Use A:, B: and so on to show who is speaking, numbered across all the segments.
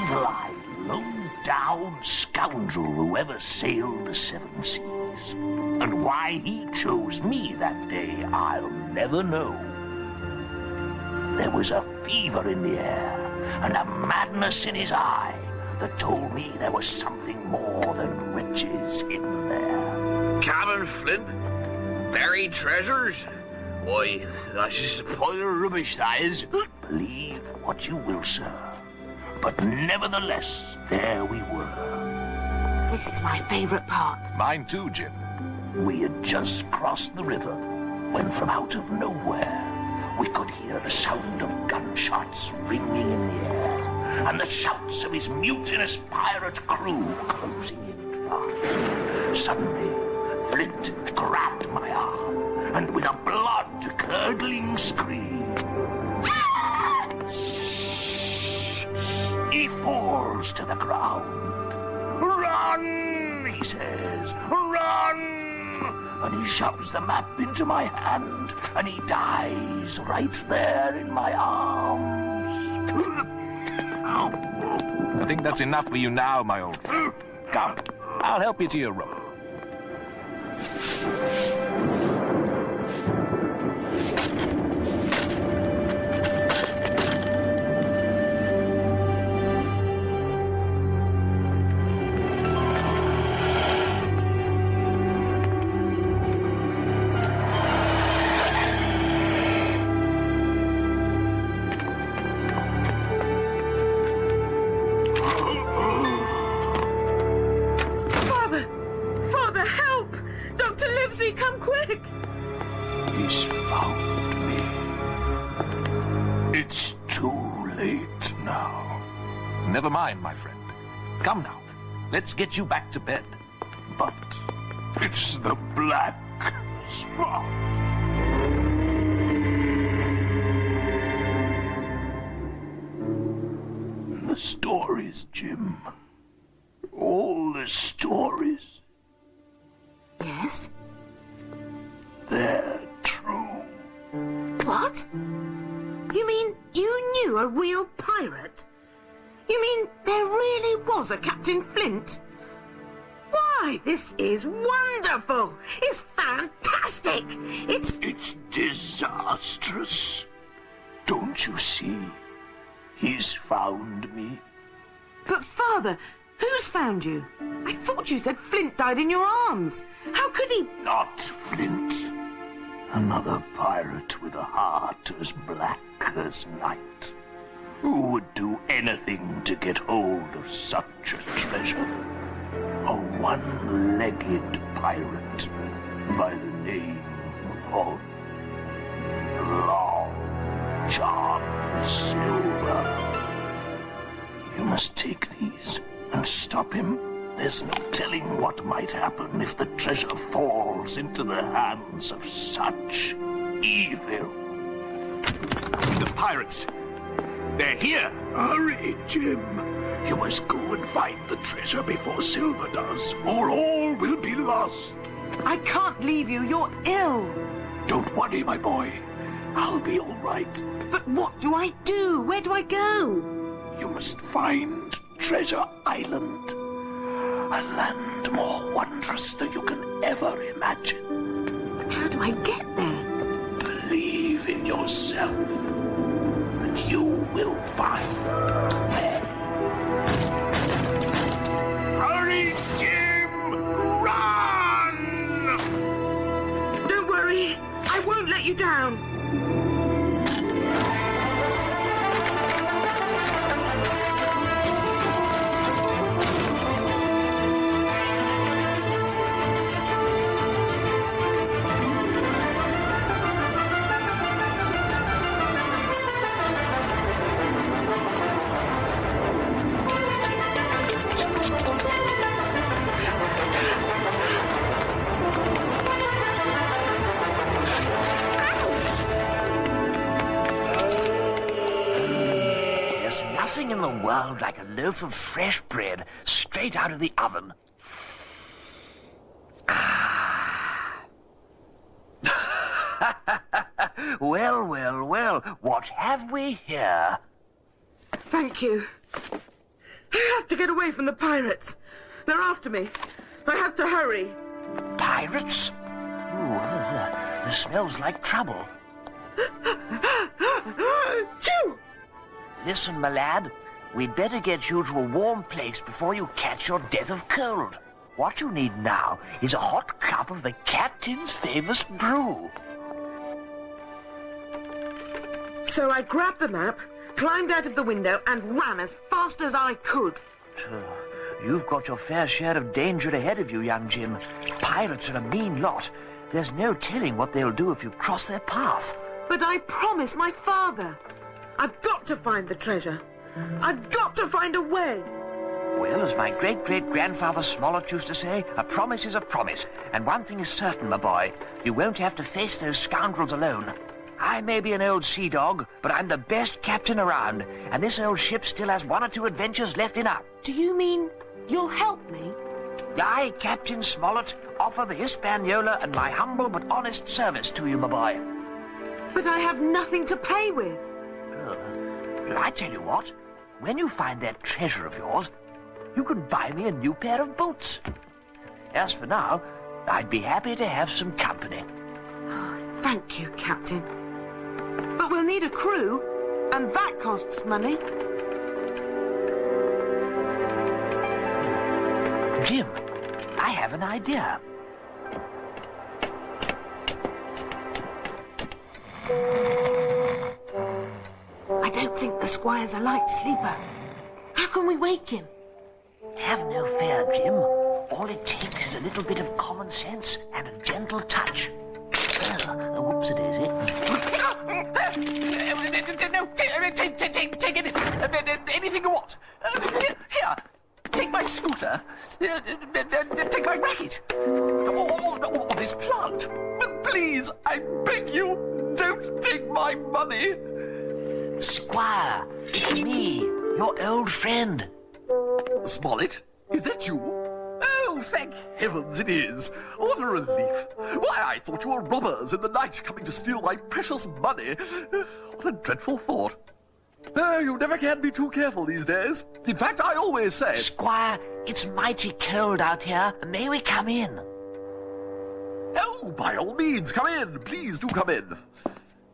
A: blind, low-down scoundrel who ever sailed the seven seas. And why he chose me that day, I'll never know. There was a fever in the air and a madness in his eye that told me there was something more than riches hidden there.
B: Cabin Flint? Buried treasures? Why, that's just a pile of rubbish, that is.
A: Believe what you will, sir. But nevertheless, there we were.
C: This is my favourite part.
D: Mine too, Jim.
A: We had just crossed the river when from out of nowhere we could hear the sound of gunshots ringing in the air and the shouts of his mutinous pirate crew closing in fast. Suddenly, Flint grabbed my arm and with a blood-curdling scream, he falls to the ground. "Run!" he says. "Run!" And he shoves the map into my hand, and he dies right there in my arms.
D: I think that's enough for you now, my old friend. Come, I'll help you to your room.
C: Father, help! Dr. Livesey, come quick!
A: He's found me. It's too late now.
D: Never mind, my friend. Come now, let's get you back to bed.
A: But it's the black spot. The stories, Jim. All the stories.
C: Yes?
A: They're true.
C: What? You mean you knew a real pirate? You mean there really was a Captain Flint? Why, this is wonderful! It's fantastic!
A: It's disastrous. Don't you see? He's found me.
C: But, Father, who's found you? I thought you said Flint died in your arms. How could he...
A: Not Flint. Another pirate with a heart as black as night. Who would do anything to get hold of such a treasure? A one-legged pirate by the name of Long John Silver. You must take these and stop him. There's no telling what might happen if the treasure falls into the hands of such evil.
D: The pirates! They're here!
A: Hurry, Jim. You must go and find the treasure before Silver does, or all will be lost.
C: I can't leave you. You're ill.
A: Don't worry, my boy. I'll be all right.
C: But what do I do? Where do I go?
A: You must find Treasure Island. A land more wondrous than you can ever imagine.
C: But how do I get there?
A: Believe in yourself, and you will find me. Hurry, Jim! Run!
C: Don't worry. I won't let you down.
A: Nothing in the world like a loaf of fresh bread straight out of the oven. Well, well, well, what have we here?
C: Thank you. to get away from the pirates. They're after me. I have to hurry.
A: Pirates? Ooh, this smells like trouble.
C: Phew!
A: Listen, my lad, we'd better get you to a warm place before you catch your death of cold. What you need now is a hot cup of the captain's famous brew.
C: So I grabbed the map, climbed out of the window, and ran as fast as I could.
A: You've got your fair share of danger ahead of you, young Jim. Pirates are a mean lot. There's no telling what they'll do if you cross their path.
C: But I promised my father. I've got to find the treasure. I've got to find a way.
A: Well, as my great-great-grandfather Smollett used to say, a promise is a promise. And one thing is certain, my boy, you won't have to face those scoundrels alone. I may be an old sea dog, but I'm the best captain around, and this old ship still has 1 or 2 adventures left in her.
C: Do you mean you'll help me?
A: I, Captain Smollett, offer the Hispaniola and my humble but honest service to you, my boy.
C: But I have nothing to pay with.
A: I tell you what, when you find that treasure of yours, you can buy me a new pair of boots. As for now, I'd be happy to have some company.
C: Thank you, Captain. But we'll need a crew, and that costs money.
A: Jim, I have an idea.
C: I don't think the squire's a light sleeper. How can we wake him?
A: Have no fear, Jim. All it takes is a little bit of common sense and a gentle touch. Whoops-a-daisy.
D: No, take anything you want. Here, take my scooter. Take my racket. Or this plant. But please, I beg you, don't take my money.
A: Squire, it's me, your old friend.
D: Smollett, is that you? Oh, thank heavens it is. What a relief. Why, I thought you were robbers in the night coming to steal my precious money. What a dreadful thought. You never can be too careful these days. In fact, I always say...
A: Squire, it's mighty cold out here. May we come in?
D: Oh, by all means, come in. Please do come in.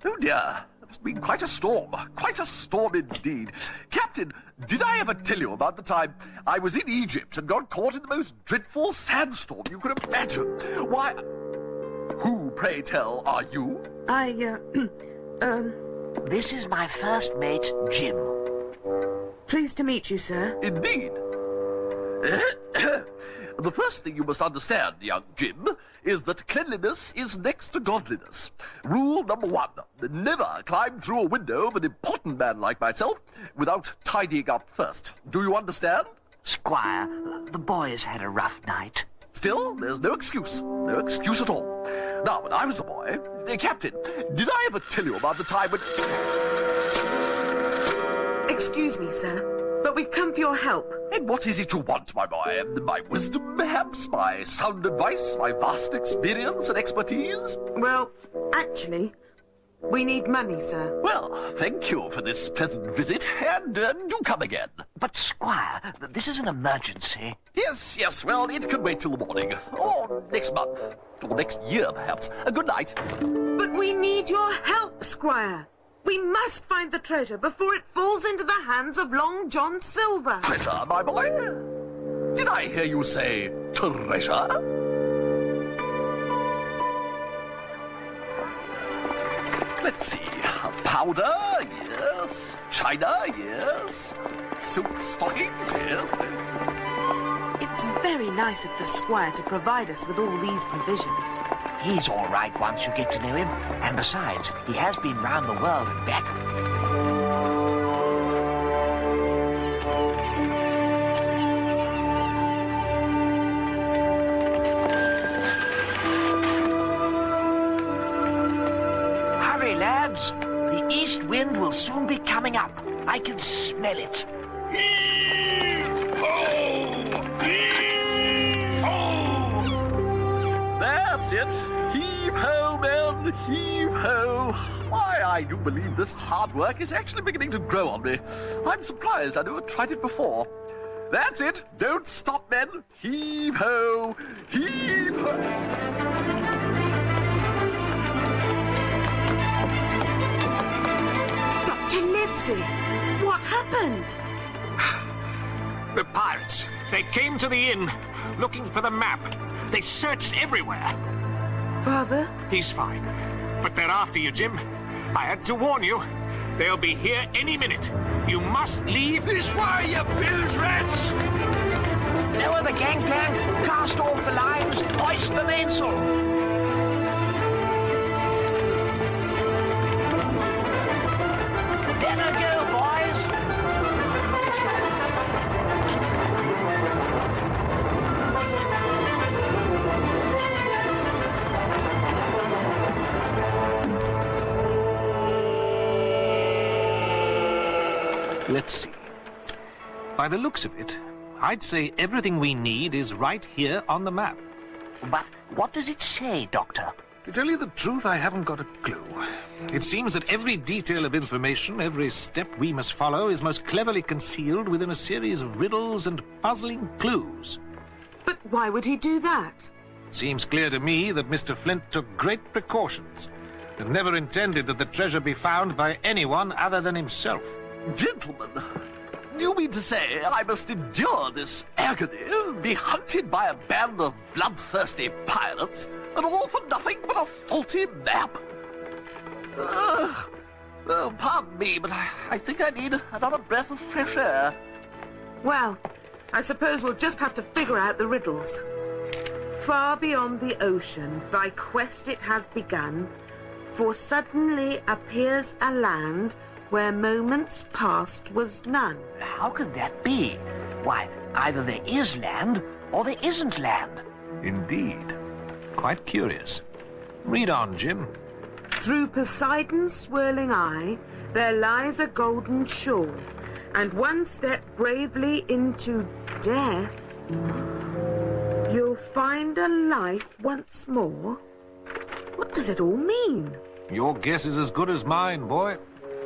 D: Oh, dear. It's been quite a storm indeed. Captain, did I ever tell you about the time I was in Egypt and got caught in the most dreadful sandstorm you could imagine? Why, who, pray tell, are you?
A: This is my first mate, Jim.
C: Pleased to meet you, sir.
D: Indeed. The first thing you must understand, young Jim, is that cleanliness is next to godliness. Rule number 1, never climb through a window of an important man like myself without tidying up first. Do you understand?
A: Squire, the boys had a rough night.
D: Still, there's no excuse. No excuse at all. Now, when I was a boy... Captain, did I ever tell you about the time when...
C: Excuse me, sir, but we've come for your help.
D: And what is it you want, my boy? My wisdom, perhaps? My sound advice? My vast experience and expertise?
C: Well, actually, we need money, sir.
D: Well, thank you for this pleasant visit, and do come again.
A: But, Squire, this is an emergency.
D: Yes, well, it can wait till the morning. Or next month. Or next year, perhaps. Good night.
C: But we need your help, Squire. We must find the treasure before it falls into the hands of Long John Silver.
D: Treasure, my boy? Did I hear you say treasure? Let's see. Powder, yes. China, yes. Silk stockings, yes.
C: It's very nice of the squire to provide us with all these provisions.
A: He's all right once you get to know him. And besides, he has been round the world and back. Hurry, lads. The east wind will soon be coming up. I can smell it.
D: That's it. Heave ho, men, heave ho. Why, I do believe this hard work is actually beginning to grow on me. I'm surprised I never tried it before. That's it. Don't stop, men. Heave-ho! Heave-ho!
C: Dr. Livesey, what happened?
E: The pirates. They came to the inn, looking for the map. They searched everywhere.
C: Father?
E: He's fine. But they're after you, Jim. I had to warn you. They'll be here any minute. You must leave this way, you bilge rats!
A: Lower the gangplank, cast off the lines, hoist the mainsail. Let her go, boys.
E: Let's see. By the looks of it, I'd say everything we need is right here on the map.
A: But what does it say, Doctor?
E: To tell you the truth, I haven't got a clue. It seems that every detail of information, every step we must follow, is most cleverly concealed within a series of riddles and puzzling clues.
C: But why would he do that?
E: Seems clear to me that Mr. Flint took great precautions and never intended that the treasure be found by anyone other than himself.
D: Gentlemen, you mean to say I must endure this agony, be hunted by a band of bloodthirsty pirates, and all for nothing but a faulty map? Pardon me, but I think I need another breath of fresh air.
C: Well, I suppose we'll just have to figure out the riddles. Far beyond the ocean, thy quest it has begun, for suddenly appears a land where moments past was none.
A: How could that be? Why, either there is land or there isn't land.
E: Indeed. Quite curious. Read on, Jim.
C: Through Poseidon's swirling eye, there lies a golden shore, and one step bravely into death, you'll find a life once more. What does it all mean?
E: Your guess is as good as mine, boy.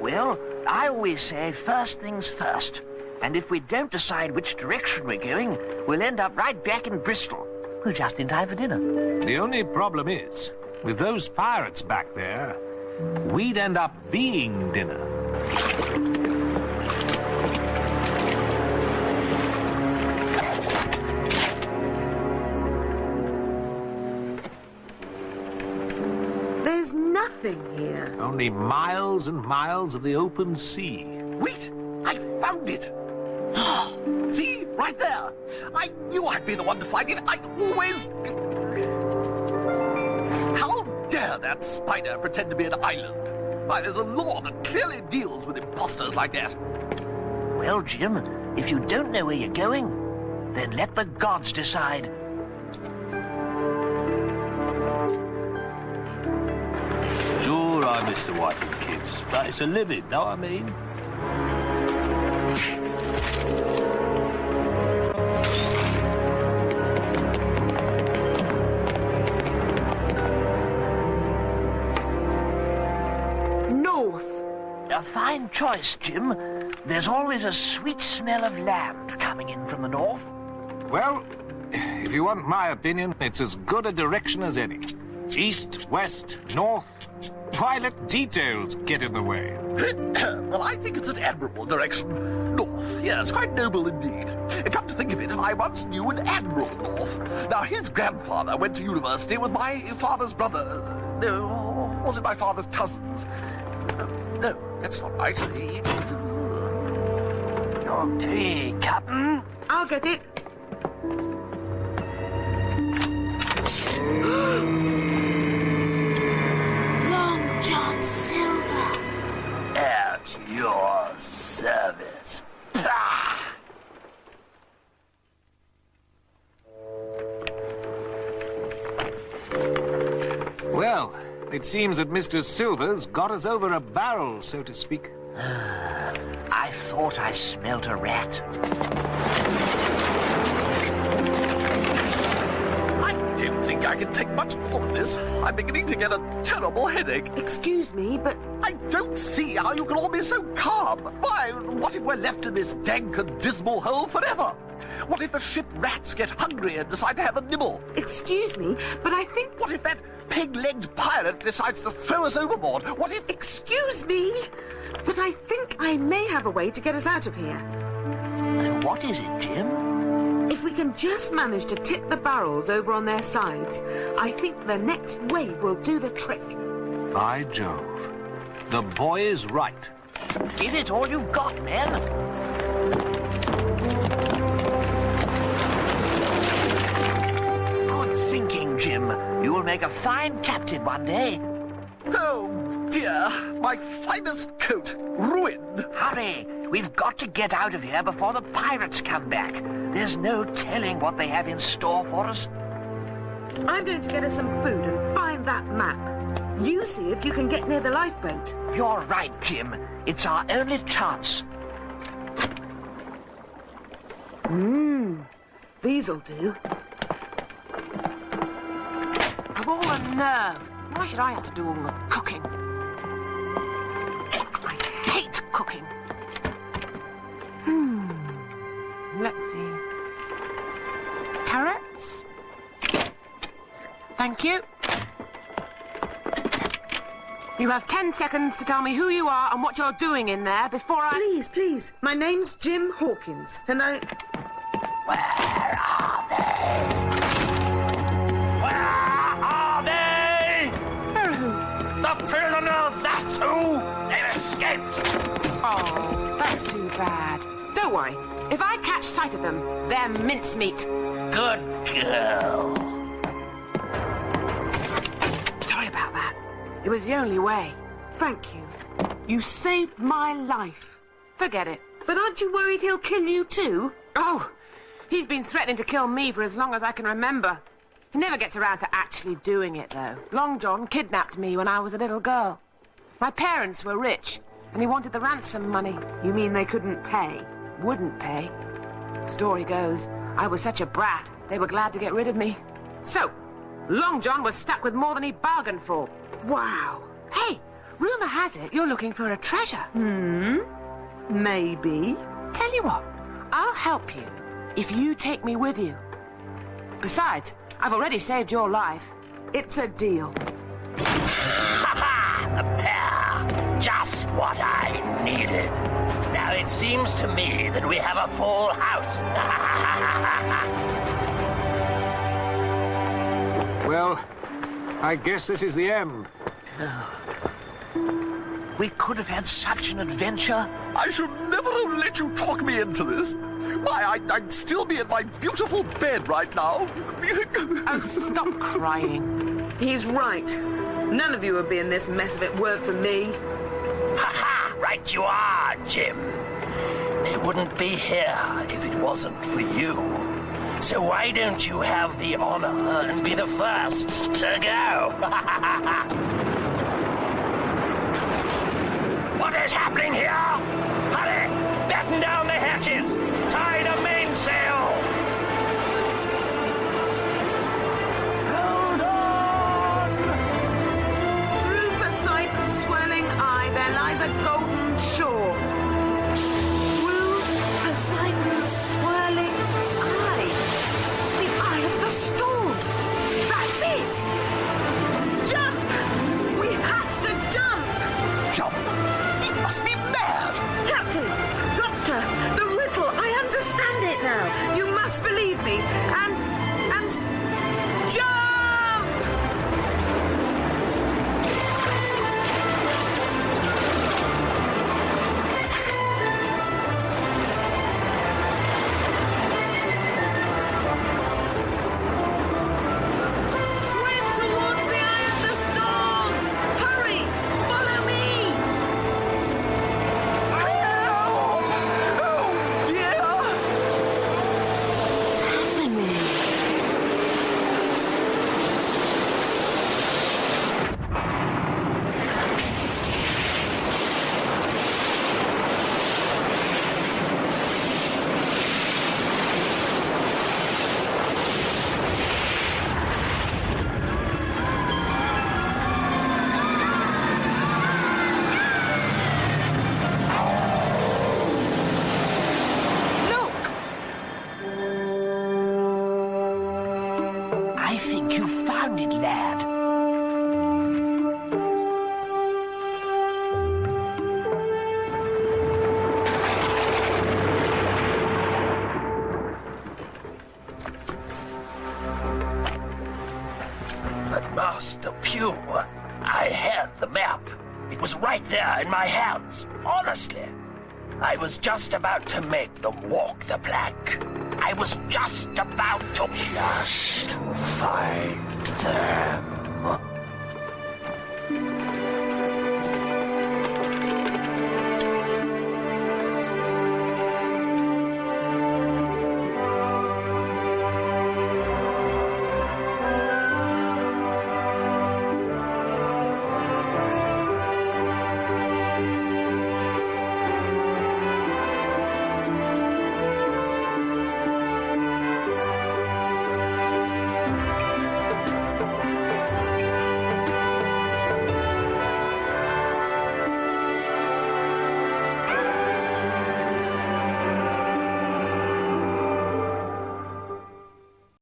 A: Well, I always say first things first. And if we don't decide which direction we're going, we'll end up right back in Bristol. We're just in time for dinner.
E: The only problem is, with those pirates back there, we'd end up being dinner.
C: There's nothing here.
E: Only miles and miles of the open sea.
D: Wait, I found it. See, right there. I knew I'd be the one to find it. I always... How dare that spider pretend to be an island? Why, there's a law that clearly deals with imposters like that.
A: Well, Jim, if you don't know where you're going, then let the gods decide.
F: Sure, I miss the wife and kids, but it's a living, know what I mean?
C: North.
A: A fine choice, Jim. There's always a sweet smell of land coming in from the north.
E: Well, if you want my opinion, it's as good a direction as any. East, west, north. Why let details get in the way?
D: Well, I think it's an admirable direction. North, yes, quite noble indeed. Come to think of it, I once knew an Admiral North. Now, his grandfather went to university with my father's brother. No, was it my father's cousins? No, that's not right.
A: Your tea, Captain.
C: I'll get it. Long John Silver.
F: At your service. Pah!
E: Well, it seems that Mr. Silver's got us over a barrel, so to speak.
A: I thought I smelt a rat.
D: I don't think I can take much more of this. I'm beginning to get a terrible headache.
C: Excuse me, but
D: I don't see how you can all be so calm. Why, what if we're left in this dank and dismal hole forever? What if the ship rats get hungry and decide to have a nibble?
C: Excuse me, but I think...
D: What if that peg-legged pirate decides to throw us overboard? What if...
C: Excuse me, but I think I may have a way to get us out of here.
A: And what is it, Jim?
C: If we can just manage to tip the barrels over on their sides, I think the next wave will do the trick.
E: By Jove. The boy is right.
A: Give it all you've got, man. Good thinking, Jim. You will make a fine captain one day.
D: Oh, dear. My finest coat. Ruined.
A: Hurry. We've got to get out of here before the pirates come back. There's no telling what they have in store for us.
C: I'm going to get us some food and find that map. You see if you can get near the lifeboat.
A: You're right, Jim. It's our only chance.
C: These'll do.
G: Of all the nerve! Why should I have to do all the cooking? I hate cooking. Let's see. Carrots? Thank you. You have 10 seconds to tell me who you are and what you're doing in there before I...
C: Please, please. My name's Jim Hawkins, and I...
A: Where are they? Where are they? The prisoners, that's who! They've escaped!
G: Oh, that's too bad. Don't worry. If I catch sight of them, they're mincemeat.
A: Good girl.
G: Sorry about that. It was the only way.
C: Thank you. You saved my life.
G: Forget it.
C: But aren't you worried he'll kill you too?
G: Oh, he's been threatening to kill me for as long as I can remember. He never gets around to actually doing it, though. Long John kidnapped me when I was a little girl. My parents were rich, and he wanted the ransom money.
C: You mean they couldn't pay?
G: Wouldn't pay. Story goes, I was such a brat, they were glad to get rid of me. So, Long John was stuck with more than he bargained for.
C: Wow.
G: Hey, rumour has it you're looking for a treasure.
C: Maybe.
G: Tell you what, I'll help you if you take me with you. Besides, I've already saved your life.
C: It's a deal.
A: Ha-ha! A pair! Just what I needed. Now it seems to me that we have a full house.
E: Well, I guess this is the end.
A: We could have had such an adventure.
D: I should never have let you talk me into this. Why, I'd still be in my beautiful bed right now.
G: Oh, stop crying.
C: He's right. None of you would be in this mess if it weren't for me.
A: Ha-ha! Right you are, Jim. They wouldn't be here if it wasn't for you. So why don't you have the honor and be the first to go? What is happening here? Hurry! Batten down the hatches! Tie the mainsail! Hold on!
C: Through Poseidon's swelling eye, there lies a golden shore. Through Poseidon's swirling eye. The eye of the storm. That's it! Jump! We have to jump!
D: Jump? He must be mad.
C: Captain! Doctor! The riddle! I understand it now! You must believe me! And jump! Swim towards the eye of the storm! Hurry! Follow me!
D: Oh, dear.
G: What's happening?
A: I think you found it, lad. But Master Pew, I had the map. It was right there in my hands, honestly. I was just about to make them walk the plank. I was just about to... Just find them.